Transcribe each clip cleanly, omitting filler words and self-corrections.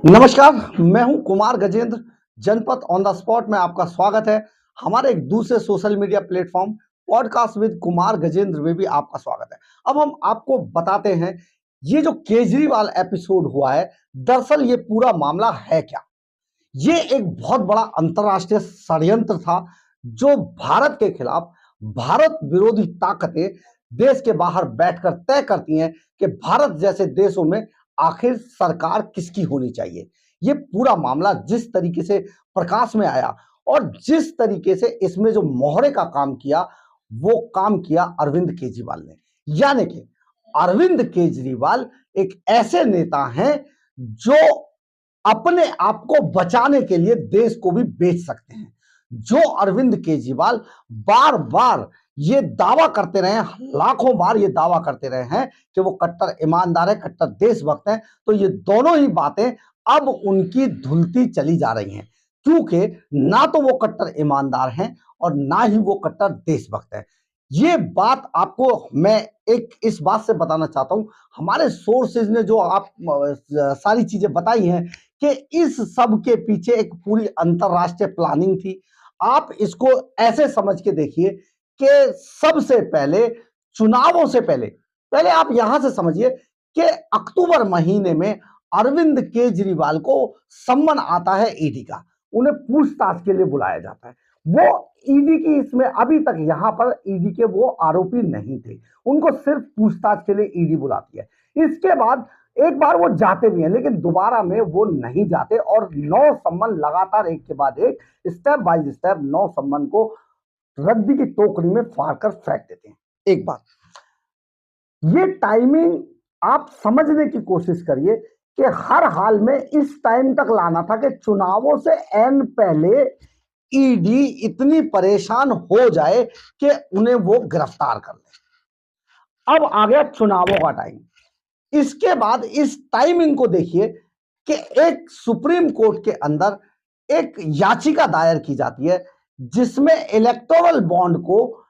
नमस्कार, मैं हूं कुमार गजेंद्र। जनपद ऑन द स्पॉट में आपका स्वागत है। हमारे एक दूसरे social media platform podcast with Kumar Gajendra में भी आपका स्वागत है। अब हम आपको बताते हैं ये जो केजरीवाल एपिसोड हुआ है, दरअसल ये पूरा मामला है क्या। ये एक बहुत बड़ा अंतर्राष्ट्रीय षड्यंत्र था जो भारत के खिलाफ भारत विरोधी ताकतें देश के बाहर बैठकर तय करती हैं कि भारत जैसे देशों में आखिर सरकार किसकी होनी चाहिए। ये पूरा मामला जिस तरीके से प्रकाश में आया और जिस तरीके से इसमें जो मोहरे का काम किया, वो काम किया अरविंद केजरीवाल ने। यानी कि अरविंद केजरीवाल एक ऐसे नेता हैं जो अपने आप को बचाने के लिए देश को भी बेच सकते हैं। जो अरविंद केजरीवाल बार बार ये दावा करते रहे, लाखों बार ये दावा करते रहे हैं कि वो कट्टर ईमानदार है, कट्टर देशभक्त है, तो ये दोनों ही बातें अब उनकी धुलती चली जा रही हैं, क्योंकि ना तो वो कट्टर ईमानदार हैं और ना ही वो कट्टर देशभक्त है। ये बात आपको मैं एक इस बात से बताना चाहता हूं, हमारे सोर्सेज ने जो आप सारी चीजें बताई हैं कि इस सब के पीछे एक पूरी अंतरराष्ट्रीय प्लानिंग थी। आप इसको ऐसे समझ के देखिए कि सबसे पहले चुनावों से पहले पहले आप यहां से समझिए कि अक्टूबर महीने में अरविंद केजरीवाल को सम्मन आता है ईडी का। उन्हें पूछताछ के लिए बुलाया जाता है। वो ईडी की इसमें अभी तक यहां पर ईडी के वो आरोपी नहीं थे, उनको सिर्फ पूछताछ के लिए ईडी बुलाती है। इसके बाद एक बार वो जाते भी हैं, लेकिन दोबारा में वो नहीं जाते और 9 सम्मन लगातार एक के बाद एक स्टेप बाय स्टेप 9 सम्मन को रद्दी की टोकरी में फाड़ कर फेंक देते हैं। एक बात, ये टाइमिंग आप समझने की कोशिश करिए कि हर हाल में इस टाइम तक लाना था कि चुनावों से एन पहले ईडी इतनी परेशान हो जाए कि उन्हें वो गिरफ्तार कर ले। अब आ गया चुनावों का टाइम। इसके बाद इस टाइमिंग को देखिए कि एक सुप्रीम कोर्ट के अंदर एक याचिका दायर की जाती है जिसमें इलेक्टोरल बॉन्ड को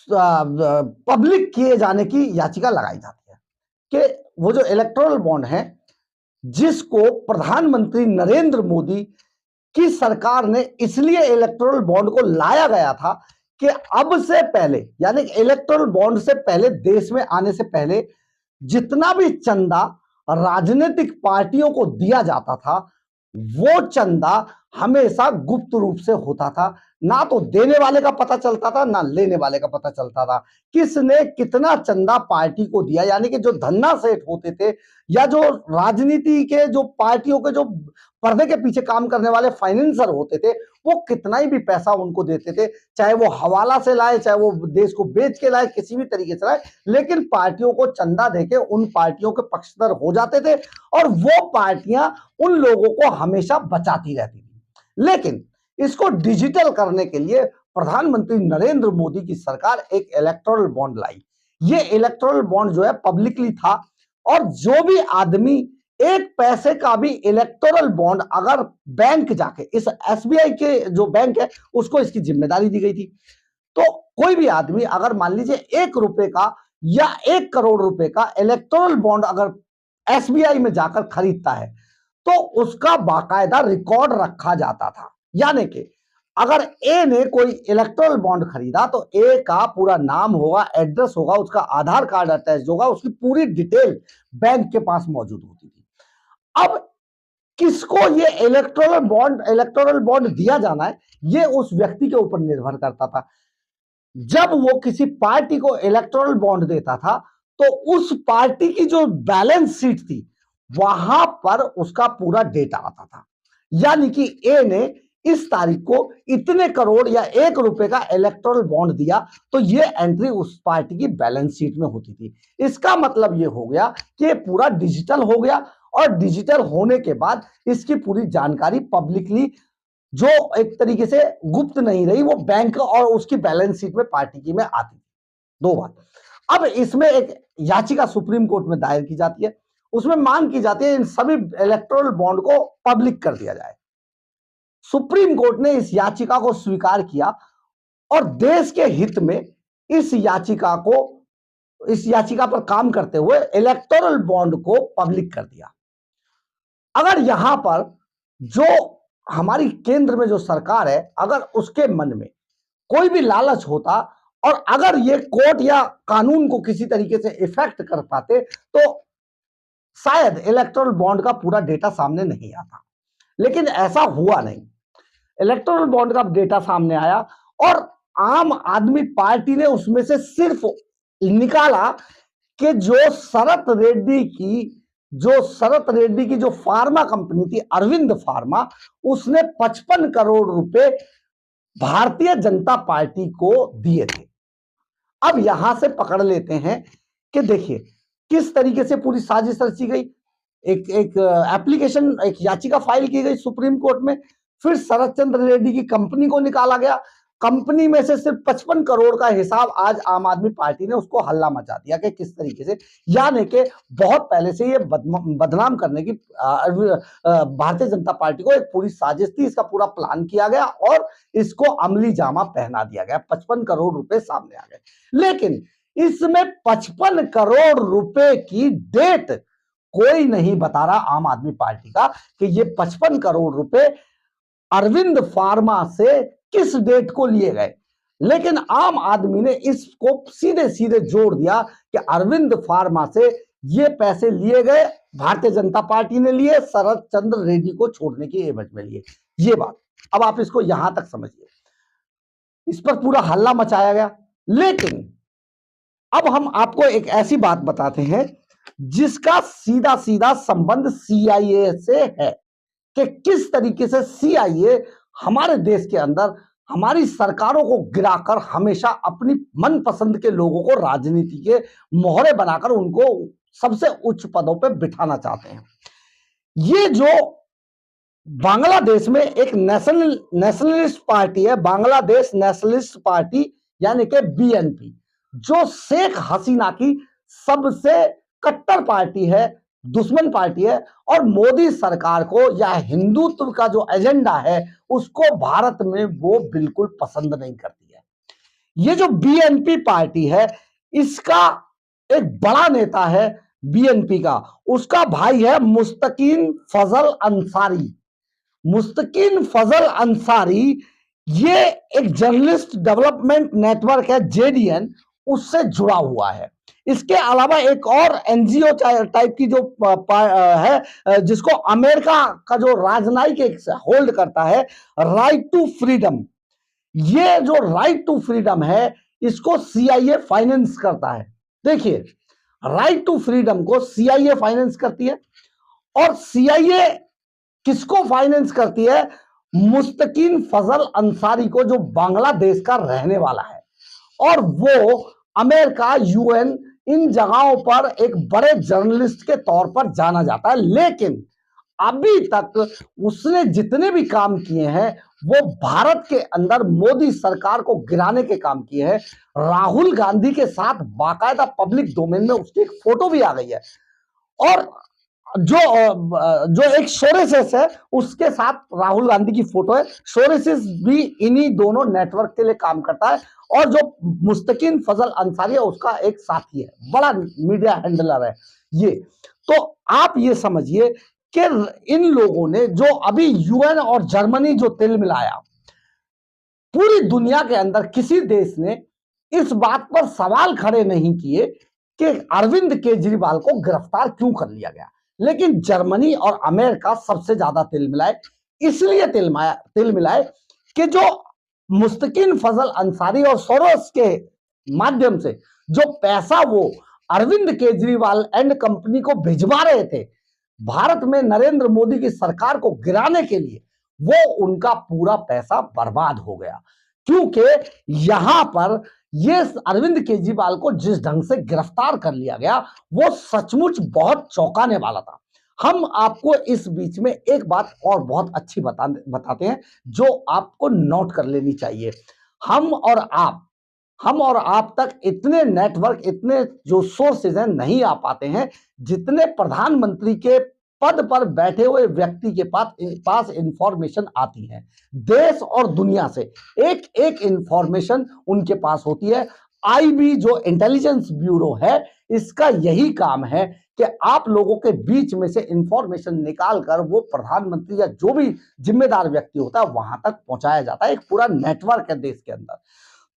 पब्लिक किए जाने की याचिका लगाई जाती है कि वो जो इलेक्टोरल बॉन्ड है जिसको प्रधानमंत्री नरेंद्र मोदी की सरकार ने इसलिए इलेक्टोरल बॉन्ड को लाया गया था कि अब से पहले, यानी इलेक्टोरल बॉन्ड से पहले, देश में आने से पहले जितना भी चंदा राजनीतिक पार्टियों को दिया जाता था वो चंदा हमेशा गुप्त रूप से होता था। ना तो देने वाले का पता चलता था ना लेने वाले का पता चलता था। किसने कितना चंदा पार्टी को दिया, यानी कि जो धन्ना सेठ होते थे या जो राजनीति के जो पार्टियों के जो पर्दे के पीछे काम करने वाले फाइनेंसर होते थे, वो कितना ही भी पैसा उनको देते थे, चाहे वो हवाला से लाए, चाहे वो देश को बेच के लाए, किसी भी तरीके से लाए, लेकिन पार्टियों को चंदा देके उन पार्टियों के पक्षधर हो जाते थे और वो पार्टियां उन लोगों को हमेशा बचाती रहती थी। लेकिन इसको डिजिटल करने के लिए प्रधानमंत्री नरेंद्र मोदी की सरकार एक इलेक्टोरल बॉन्ड लाई। ये इलेक्टोरल बॉन्ड जो है पब्लिकली था और जो भी आदमी एक पैसे का भी इलेक्टोरल बॉन्ड अगर बैंक जाके, इस एसबीआई के जो बैंक है उसको इसकी जिम्मेदारी दी गई थी, तो कोई भी आदमी अगर मान लीजिए 1 रुपए का या 1 करोड़ रुपए का इलेक्टोरल बॉन्ड अगर एसबीआई में जाकर खरीदता है तो उसका बाकायदा रिकॉर्ड रखा जाता था। यानी कि अगर ए ने कोई इलेक्टोरल बॉन्ड खरीदा तो ए का पूरा नाम होगा, एड्रेस होगा, उसका आधार कार्ड अटैच होगा, उसकी पूरी डिटेल बैंक के पास मौजूद होती थी। अब किसको ये इलेक्टोरल बॉन्ड दिया जाना है, ये उस व्यक्ति के ऊपर निर्भर करता था। जब वो किसी पार्टी को इलेक्टोरल बॉन्ड देता था तो उस पार्टी की जो बैलेंस शीट थी वहां पर उसका पूरा डेटा आता था। यानी कि ए ने इस तारीख को इतने करोड़ या 1 रुपए का इलेक्टोरल बॉन्ड दिया तो ये एंट्री उस पार्टी की बैलेंस शीट में होती थी। इसका मतलब ये हो गया कि ये पूरा डिजिटल हो गया और डिजिटल होने के बाद इसकी पूरी जानकारी पब्लिकली, जो एक तरीके से गुप्त नहीं रही, वो बैंक और उसकी बैलेंस शीट में पार्टी की में आती थी। 2 बात। अब इसमें एक याचिका सुप्रीम कोर्ट में दायर की जाती है, उसमें मांग की जाती है इन सभी इलेक्टोरल बॉन्ड को पब्लिक कर दिया जाए। सुप्रीम कोर्ट ने इस याचिका को स्वीकार किया और देश के हित में इस याचिका पर काम करते हुए इलेक्टोरल बॉन्ड को पब्लिक कर दिया। अगर यहां पर जो हमारी केंद्र में जो सरकार है, अगर उसके मन में कोई भी लालच होता और अगर ये कोर्ट या कानून को किसी तरीके से इफेक्ट कर पाते, तो शायद इलेक्टोरल बॉन्ड का पूरा डेटा सामने नहीं आता। लेकिन ऐसा हुआ नहीं। इलेक्टोरल बॉन्ड का डेटा सामने आया और आम आदमी पार्टी ने उसमें से सिर्फ निकाला कि जो शरत रेड्डी की जो फार्मा कंपनी थी, अरविंद फार्मा, उसने 55 करोड़ रुपए भारतीय जनता पार्टी को दिए थे। अब यहां से पकड़ लेते हैं कि देखिए किस तरीके से पूरी साजिश रची गई। एक एप्लीकेशन, एक याचिका फाइल की गई सुप्रीम कोर्ट में, फिर शरद चंद्र रेड्डी की कंपनी को निकाला गया। कंपनी में से सिर्फ 55 करोड़ का हिसाब आज आम आदमी पार्टी ने उसको हल्ला मचा दिया कि किस तरीके से, यानी कि बहुत पहले से ये बदनाम करने की भारतीय जनता पार्टी को एक पूरी साजिश थी। इसका पूरा प्लान किया गया और इसको अमली जामा पहना दिया गया। 55 करोड़ रुपए सामने आ गए, लेकिन इसमें 55 करोड़ रुपए की डेट कोई नहीं बता रहा आम आदमी पार्टी का कि ये 55 करोड़ रुपए अरविंद फार्मा से किस डेट को लिए गए। लेकिन आम आदमी ने इसको सीधे सीधे जोड़ दिया कि अरविंद फार्मा से ये पैसे लिए गए, भारतीय जनता पार्टी ने लिए, शरद चंद्र रेड्डी को छोड़ने की एवज में लिए। ये बात, अब आप इसको यहां तक समझिए। इस पर पूरा हल्ला मचाया गया। लेकिन अब हम आपको एक ऐसी बात बताते हैं जिसका सीधा सीधा संबंध सीआईए से है कि किस तरीके से सीआईए हमारे देश के अंदर हमारी सरकारों को गिराकर हमेशा अपनी मनपसंद के लोगों को राजनीति के मोहरे बनाकर उनको सबसे उच्च पदों पर बिठाना चाहते हैं। ये जो बांग्लादेश में एक नेशनलिस्ट पार्टी है, बांग्लादेश नेशनलिस्ट पार्टी यानी कि बीएनपी, जो शेख हसीना की सबसे कट्टर पार्टी है, दुश्मन पार्टी है, और मोदी सरकार को या हिंदुत्व का जो एजेंडा है उसको भारत में वो बिल्कुल पसंद नहीं करती है। ये जो बीएनपी पार्टी है, इसका एक बड़ा नेता है बीएनपी का, उसका भाई है मुस्तकीन फजल अंसारी। मुस्तकीन फजल अंसारी ये एक जर्नलिस्ट डेवलपमेंट नेटवर्क है, जेडीएन, उससे जुड़ा हुआ है। इसके अलावा एक और एनजीओ टाइप की जो है, जिसको अमेरिका का जो राजनयिक होल्ड करता है, राइट टू फ्रीडम। ये जो राइट टू फ्रीडम है, इसको सीआईए फाइनेंस करता है। देखिए, राइट टू फ्रीडम को सीआईए फाइनेंस करती है और सीआईए किसको फाइनेंस करती है? मुस्तकीन फजल अंसारी को, जो बांग्लादेश का रहने वाला है और वो अमेरिका, यूएन, इन जगहों पर एक बड़े जर्नलिस्ट के तौर पर जाना जाता है। लेकिन अभी तक उसने जितने भी काम किए हैं वो भारत के अंदर मोदी सरकार को गिराने के काम किए हैं। राहुल गांधी के साथ बाकायदा पब्लिक डोमेन में उसकी एक फोटो भी आ गई है और जो एक सोरेसिस है उसके साथ राहुल गांधी की फोटो है। सोरेसिस भी इन्हीं दोनों नेटवर्क के लिए काम करता है और जो मुस्तकीन फजल अंसारी है उसका एक साथी है, बड़ा मीडिया हैंडलर है ये। तो आप ये समझिए कि इन लोगों ने जो अभी यूएन और जर्मनी जो तिल मिलाया, पूरी दुनिया के अंदर किसी देश ने इस बात पर सवाल खड़े नहीं किए कि अरविंद केजरीवाल को गिरफ्तार क्यों कर लिया गया। लेकिन जर्मनी और अमेरिका सबसे ज्यादा तिल मिलाए, इसलिए तिल मिलाए कि जो मुस्तकीन फजल अंसारी और सोरोस के माध्यम से जो पैसा वो अरविंद केजरीवाल एंड कंपनी को भिजवा रहे थे भारत में नरेंद्र मोदी की सरकार को गिराने के लिए, वो उनका पूरा पैसा बर्बाद हो गया। क्योंकि यहां पर ये अरविंद केजरीवाल को जिस ढंग से गिरफ्तार कर लिया गया वो सचमुच बहुत चौंकाने वाला था। हम आपको इस बीच में एक बात और बहुत अच्छी बताते हैं जो आपको नोट कर लेनी चाहिए। हम और आप तक इतने नेटवर्क, इतने जो सोर्सेज हैं नहीं आ पाते हैं जितने प्रधानमंत्री के पद पर बैठे हुए व्यक्ति के पास इंफॉर्मेशन आती है। देश और दुनिया से एक एक इंफॉर्मेशन उनके पास होती है। आईबी जो इंटेलिजेंस ब्यूरो है, इसका यही काम है कि आप लोगों के बीच में से इंफॉर्मेशन निकाल कर वो प्रधानमंत्री या जो भी जिम्मेदार व्यक्ति होता है वहां तक पहुंचाया जाता है। एक पूरा नेटवर्क है देश के अंदर।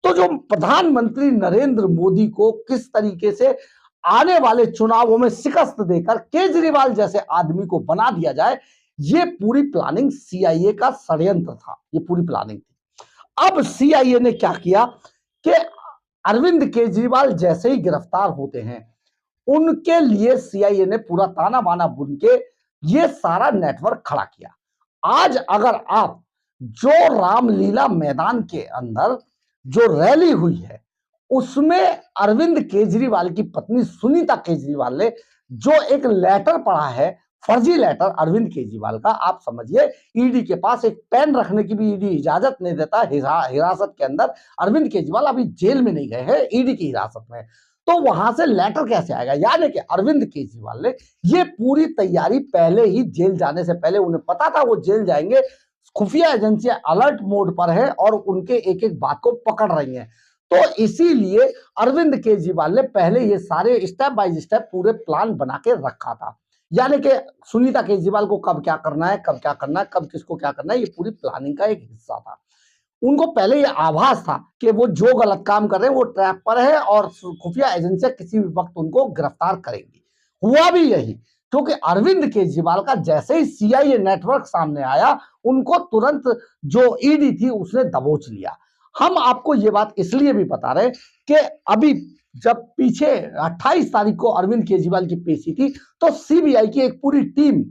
तो जो प्रधानमंत्री नरेंद्र मोदी को किस तरीके से आने वाले चुनावों में शिकस्त देकर केजरीवाल जैसे आदमी को बना दिया जाए, ये पूरी प्लानिंग सीआईए का षड्यंत्र था, ये पूरी प्लानिंग थी। अब सीआईए ने क्या किया कि अरविंद केजरीवाल जैसे ही गिरफ्तार होते हैं उनके लिए सीआईए ने पूरा ताना बाना बुन के ये सारा नेटवर्क खड़ा किया। आज अगर आप जो रामलीला मैदान के अंदर जो रैली हुई है उसमें अरविंद केजरीवाल की पत्नी सुनीता केजरीवाल ने जो एक लेटर पढ़ा है, फर्जी लेटर अरविंद केजरीवाल का, आप समझिए ईडी के पास एक पेन रखने की भी ईडी इजाजत नहीं देता हिरासत के अंदर। अरविंद केजरीवाल अभी जेल में नहीं गए हैं, ईडी की हिरासत में, तो वहां से लेटर कैसे आएगा? यानी कि अरविंद केजरीवाल ने ये पूरी तैयारी पहले ही, जेल जाने से पहले उन्हें पता था वो जेल जाएंगे, खुफिया एजेंसियां अलर्ट मोड पर है और उनके एक एक बात को पकड़ रही हैं। तो इसीलिए अरविंद केजरीवाल ने पहले ये सारे स्टेप बाय स्टेप पूरे प्लान बना के रखा था। यानी कि सुनीता केजरीवाल को कब क्या करना है, कब क्या करना है, कब किसको क्या करना है, ये पूरी प्लानिंग का एक हिस्सा था। उनको पहले ये आभास था कि वो जो गलत काम कर रहे हैं वो ट्रैप पर है और खुफिया एजेंसियां किसी भी वक्त उनको गिरफ्तार करेंगी। हुआ भी यही, क्योंकि अरविंद केजरीवाल का जैसे ही सीआईए नेटवर्क सामने आया उनको तुरंत जो ईडी थी उसने दबोच लिया। हम आपको ये बात इसलिए भी बता रहे कि अभी जब पीछे 28 तारीख को अरविंद केजरीवाल की पेशी थी तो सीबीआई की एक पूरी टीम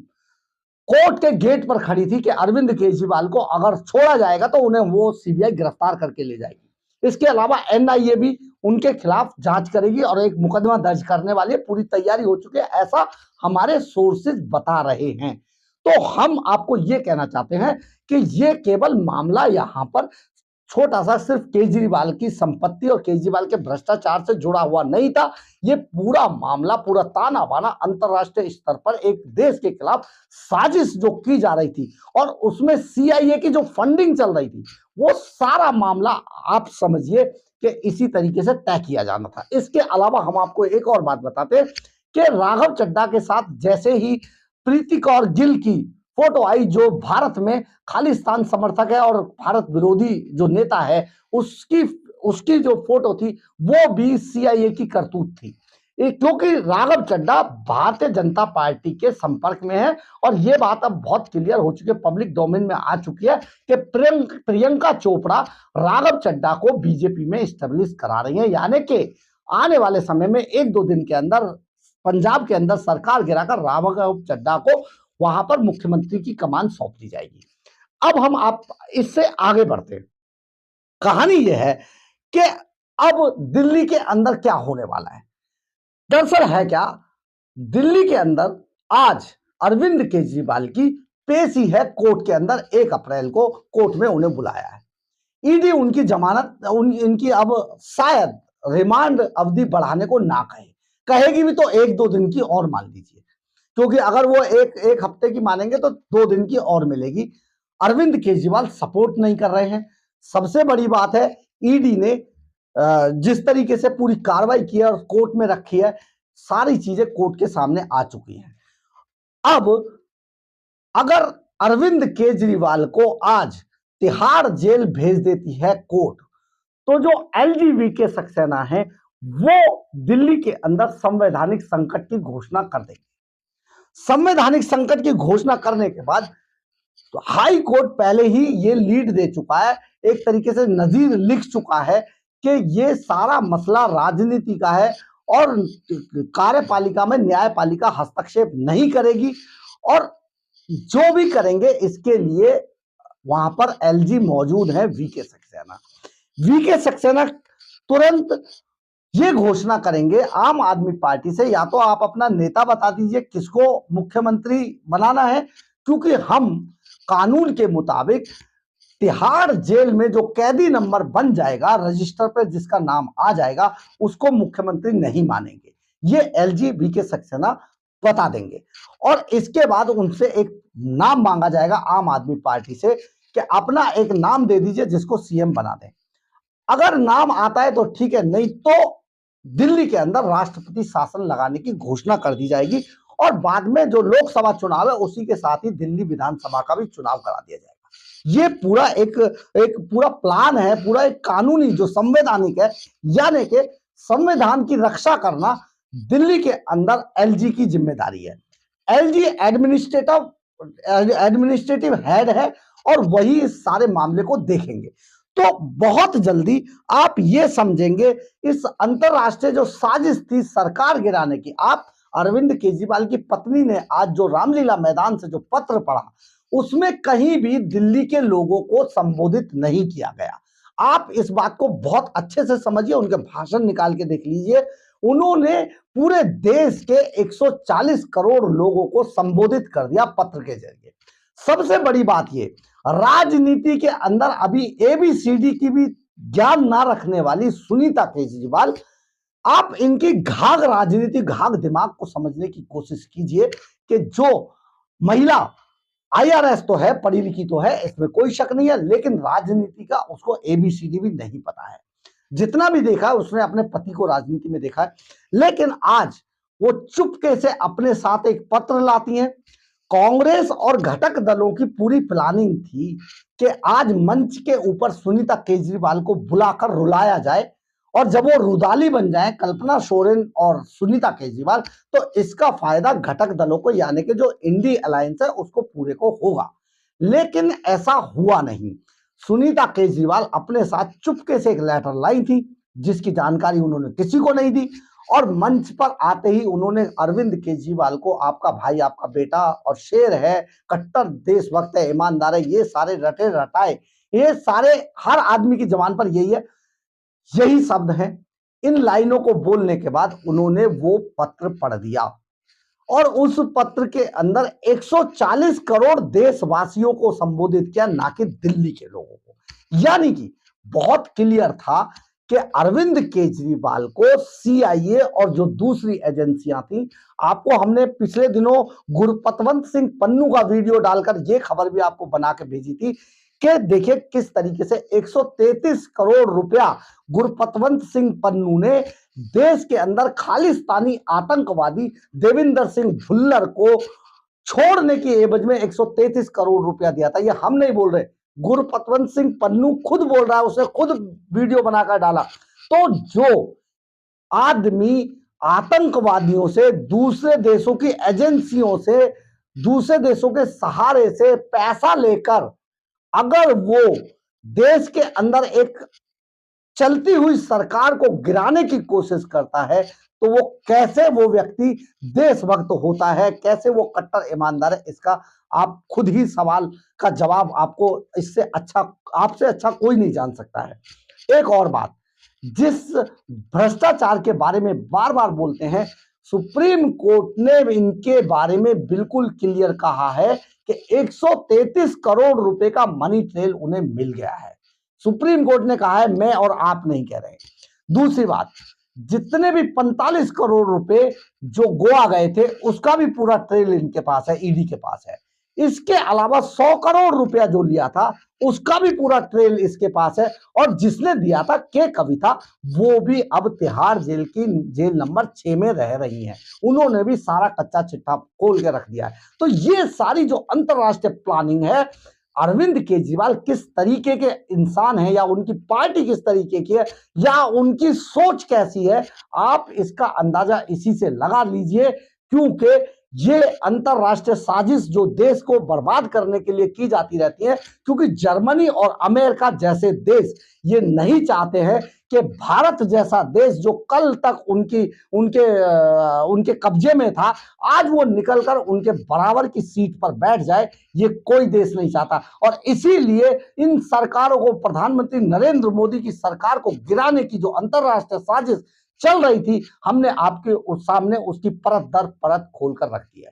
कोर्ट के गेट पर खड़ी थी कि अरविंद केजरीवाल को अगर छोड़ा जाएगा तो उन्हें वो सीबीआई गिरफ्तार करके ले जाएगी। इसके अलावा एनआईए भी उनके खिलाफ जांच करेगी और एक मुकदमा दर्ज करने वाली पूरी तैयारी हो चुकी है, ऐसा हमारे सोर्सेज बता रहे हैं। तो हम आपको ये कहना चाहते हैं कि ये केवल मामला यहां पर छोटा सा सिर्फ केजरीवाल की संपत्ति और केजरीवाल के भ्रष्टाचार से जुड़ा हुआ नहीं था। ये पूरा मामला, पूरा ताना बाना अंतरराष्ट्रीय स्तर पर एक देश के खिलाफ साजिश जो की जा रही थी और उसमें सीआईए की जो फंडिंग चल रही थी, वो सारा मामला आप समझिए कि इसी तरीके से तय किया जाना था। इसके अलावा हम आपको एक और बात बताते हैं कि राघव चड्ढा के साथ जैसे ही प्रीति कौर गिल की फोटो आई, जो भारत में खालिस्तान समर्थक है और भारत विरोधी जो नेता है, उसकी जो फोटो थी वो भी सीआईए की करतूत थी, क्योंकि राघव चड्ढा भारतीय जनता पार्टी के संपर्क में है और ये बात अब बहुत क्लियर हो चुकी है, पब्लिक डोमेन में आ चुकी है कि प्रियंका चोपड़ा राघव चड्ढा को बीजेपी में स्टेब्लिश करा रही है। यानी कि आने वाले समय में एक दो दिन के अंदर पंजाब के अंदर सरकार गिराकर राघव चड्ढा को वहां पर मुख्यमंत्री की कमान सौंप दी जाएगी। अब हम आप इससे आगे बढ़ते हैं। कहानी यह है कि अब दिल्ली के अंदर क्या होने वाला है। दरअसल है क्या, दिल्ली के अंदर आज अरविंद केजरीवाल की पेशी है कोर्ट के अंदर। 1 अप्रैल को कोर्ट में उन्हें बुलाया है। ईडी उनकी जमानत इनकी अब शायद रिमांड अवधि बढ़ाने को ना कहेगी भी तो 1-2 दिन की और मान लीजिए, क्योंकि अगर वो एक हफ्ते की मानेंगे तो 2 दिन की और मिलेगी। अरविंद केजरीवाल सपोर्ट नहीं कर रहे हैं। सबसे बड़ी बात है, ईडी ने जिस तरीके से पूरी कार्रवाई की है और कोर्ट में रखी है, सारी चीजें कोर्ट के सामने आ चुकी हैं। अब अगर अरविंद केजरीवाल को आज तिहाड़ जेल भेज देती है कोर्ट, तो जो एलजीबीके सक्सेना है वो दिल्ली के अंदर संवैधानिक संकट की घोषणा कर देगी। संवैधानिक संकट की घोषणा करने के बाद तो हाई कोर्ट पहले ही ये लीड दे चुका है, एक तरीके से नजीर लिख चुका है कि ये सारा मसला राजनीति का है और कार्यपालिका में न्यायपालिका हस्तक्षेप नहीं करेगी और जो भी करेंगे इसके लिए वहां पर एलजी मौजूद है, वीके सक्सेना। वीके सक्सेना तुरंत ये घोषणा करेंगे आम आदमी पार्टी से, या तो आप अपना नेता बता दीजिए किसको मुख्यमंत्री बनाना है, क्योंकि हम कानून के मुताबिक तिहाड़ जेल में जो कैदी नंबर बन जाएगा रजिस्टर पर, जिसका नाम आ जाएगा, उसको मुख्यमंत्री नहीं मानेंगे। ये एलजी वीके सक्सेना बता देंगे और इसके बाद उनसे एक नाम मांगा जाएगा आम आदमी पार्टी से कि अपना एक नाम दे दीजिए जिसको सीएम बना दें। अगर नाम आता है तो ठीक है, नहीं तो दिल्ली के अंदर राष्ट्रपति शासन लगाने की घोषणा कर दी जाएगी और बाद में जो लोकसभा चुनाव है उसी के साथ ही दिल्ली विधानसभा का भी चुनाव करा दिया जाएगा। ये पूरा एक एक पूरा प्लान है, पूरा एक कानूनी जो संवैधानिक है, यानी कि संविधान की रक्षा करना दिल्ली के अंदर एलजी की जिम्मेदारी है। एलजी एडमिनिस्ट्रेटिव हेड है और वही इस सारे मामले को देखेंगे। तो बहुत जल्दी आप ये समझेंगे इस अंतरराष्ट्रीय जो साजिश थी सरकार गिराने की। आप अरविंद केजरीवाल की पत्नी ने आज जो रामलीला मैदान से जो पत्र पढ़ा उसमें कहीं भी दिल्ली के लोगों को संबोधित नहीं किया गया। आप इस बात को बहुत अच्छे से समझिए, उनके भाषण निकाल के देख लीजिए। उन्होंने पूरे देश के 140 करोड़ लोगों को संबोधित कर दिया पत्र के जरिए। सबसे बड़ी बात ये, राजनीति के अंदर अभी एबीसीडी की भी ज्ञान ना रखने वाली सुनीता केजरीवाल, आप इनकी घाघ राजनीति, घाघ दिमाग को समझने की कोशिश कीजिए कि जो महिला आईआरएस तो है, पढ़ी लिखी तो है, इसमें कोई शक नहीं है, लेकिन राजनीति का उसको एबीसीडी भी नहीं पता है। जितना भी देखा है उसने अपने पति को राजनीति में देखा है, लेकिन आज वो चुपके से अपने साथ एक पत्र लाती हैं। कांग्रेस और घटक दलों की पूरी प्लानिंग थी कि आज मंच के ऊपर सुनीता केजरीवाल को बुलाकर रुलाया जाए और जब वो रुदाली बन जाए कल्पना सोरेन और सुनीता केजरीवाल, तो इसका फायदा घटक दलों को यानी कि जो इंडी अलायंस है उसको पूरे को होगा। लेकिन ऐसा हुआ नहीं। सुनीता केजरीवाल अपने साथ चुपके से एक लेटर लाई थी जिसकी जानकारी उन्होंने किसी को नहीं दी और मंच पर आते ही उन्होंने अरविंद केजरीवाल को आपका भाई, आपका बेटा और शेर है, कट्टर देशभक्त है, ईमानदार है, ये सारे रटे रटाए, ये सारे हर आदमी की जबान पर यही है, यही शब्द हैं। इन लाइनों को बोलने के बाद उन्होंने वो पत्र पढ़ दिया और उस पत्र के अंदर 140 करोड़ देशवासियों को संबोधित किया, ना कि दिल्ली के लोगों को। यानी कि बहुत क्लियर था कि अरविंद केजरीवाल को सीआईए और जो दूसरी एजेंसियां थी, आपको हमने पिछले दिनों गुरपतवंत सिंह पन्नू का वीडियो डालकर यह खबर भी आपको बना के भेजी थी कि देखिए किस तरीके से 133 करोड़ रुपया गुरपतवंत सिंह पन्नू ने देश के अंदर खालिस्तानी आतंकवादी देविंदर सिंह भुल्लर को छोड़ने की एवज में 133 करोड़ रुपया दिया था। ये हम नहीं बोल रहे, गुरपतवंत सिंह पन्नू खुद बोल रहा है, उसने खुद वीडियो बनाकर डाला। तो जो आदमी आतंकवादियों से, दूसरे देशों की एजेंसियों से, दूसरे देशों के सहारे से पैसा लेकर अगर वो देश के अंदर एक चलती हुई सरकार को गिराने की कोशिश करता है, तो वो कैसे वो व्यक्ति देशभक्त होता है, कैसे वो कट्टर ईमानदार है, इसका आप खुद ही सवाल का जवाब आपको इससे अच्छा, आपसे अच्छा कोई नहीं जान सकता है। एक और बात, जिस भ्रष्टाचार के बारे में बार बार बोलते हैं, सुप्रीम कोर्ट ने इनके बारे में बिल्कुल क्लियर कहा है कि 133 करोड़ रुपए का मनी ट्रेल उन्हें मिल गया है। सुप्रीम कोर्ट ने कहा है, मैं और आप नहीं कह रहे। दूसरी बात, जितने भी 45 करोड़ रुपए जो गोवा गए थे उसका भी पूरा ट्रेल इनके पास है, ईडी के पास है। इसके अलावा 100 करोड़ रुपया जो लिया था उसका भी पूरा ट्रेल इसके पास है और जिसने दिया था के कविता, वो भी अब तिहाड़ जेल की जेल नंबर 6 में रह रही हैं। उन्होंने भी सारा कच्चा चिट्ठा खोल के रख दिया है। तो ये सारी जो अंतरराष्ट्रीय प्लानिंग है, अरविंद केजरीवाल किस तरीके के इंसान हैं या उनकी पार्टी किस तरीके की है या उनकी सोच कैसी है, आप इसका अंदाजा इसी से लगा लीजिए। क्योंकि ये अंतरराष्ट्रीय साजिश जो देश को बर्बाद करने के लिए की जाती रहती है, क्योंकि जर्मनी और अमेरिका जैसे देश ये नहीं चाहते हैं कि भारत जैसा देश जो कल तक उनके कब्जे में था, आज वो निकलकर उनके बराबर की सीट पर बैठ जाए, ये कोई देश नहीं चाहता। और इसीलिए इन सरकारों को, प्रधानमंत्री नरेंद्र मोदी की सरकार को गिराने की जो अंतरराष्ट्रीय साजिश चल रही थी, हमने आपके सामने उसकी परत दर परत खोलकर रख दी है।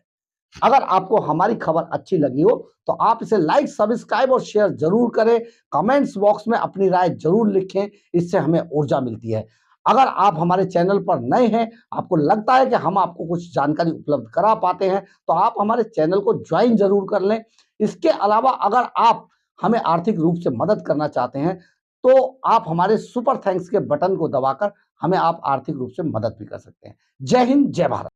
अगर आपको हमारी खबर अच्छी लगी हो तो आप इसे लाइक, सब्सक्राइब और शेयर जरूर करें। कमेंट्स बॉक्स में अपनी राय जरूर लिखें, इससे हमें ऊर्जा मिलती है। अगर आप हमारे चैनल पर नए हैं, आपको लगता है कि हम आपको कुछ जानकारी उपलब्ध करा पाते हैं, तो आप हमारे चैनल को ज्वाइन जरूर कर लें। इसके अलावा अगर आप हमें आर्थिक रूप से मदद करना चाहते हैं तो आप हमारे सुपर थैंक्स के बटन को दबाकर हमें आप आर्थिक रूप से मदद भी कर सकते हैं। जय हिंद, जय भारत।